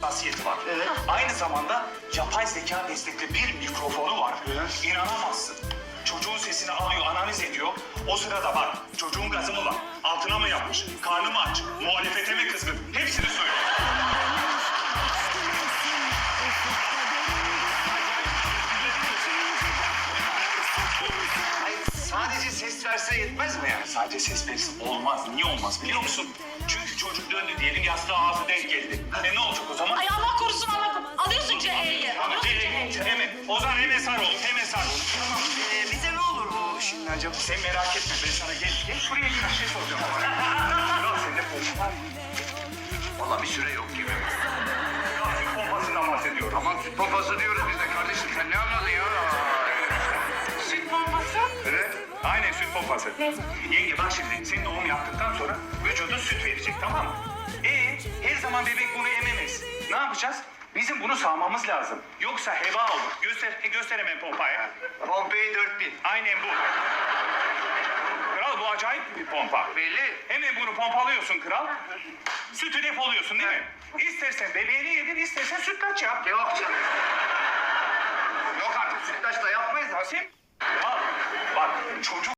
hassasiyeti var. Evet. Aynı zamanda yapay zeka destekli bir mikrofonu var. Evet. İnanamazsın. Çocuğun sesini alıyor, analiz ediyor. O sırada bak, çocuğun gazı mı var? Altına mı yapmış? Karnı mı aç? Muhalefete mi kızgın? Hepsini söylüyor. Sadece ses verse yetmez mi yani? Sadece ses verisi olmaz. Niye olmaz biliyor musun? Çünkü çocuk döndü diyelim, yastığa ağzı denk geldi. Ne olacak o zaman? Ay Allah korusun Allah korusun. Alıyorsun CE'yi. Alıyorsun CE'yi. Hemen. Ozan hemen sar oğlum, hemen sar. Tamam. Bize ne olur bu şimdi acaba? Sen merak etme, ben sana gel şuraya bir şey soracağım. Ya sende pompa var mı? Vallahi bir süre yok gibi. Ya süt pompasından bahsediyorum. Tamam süt pompası diyoruz biz de kardeşim. Sen ne anladın ya? Süt pompası. Evet. Aynen süt pompası. Yenge bak şimdi sen doğum yaptıktan sonra vücudun süt verecek tamam mı? Her zaman bebek bunu ememez. Ne yapacağız? Bizim bunu sağmamız lazım. Yoksa heba olur. Göster hemen pompayı. Pompei 4000. Aynen bu. Kral bu acayip bir pompa. Belli. Hemen bunu pompalıyorsun kral. Sütü depoluyorsun değil mi? İstersen bebeğini yedir, istersen sütlaç yap. Yok canım. Yok artık sütlaç da yapmayız. Rasim. Ya bak çocuk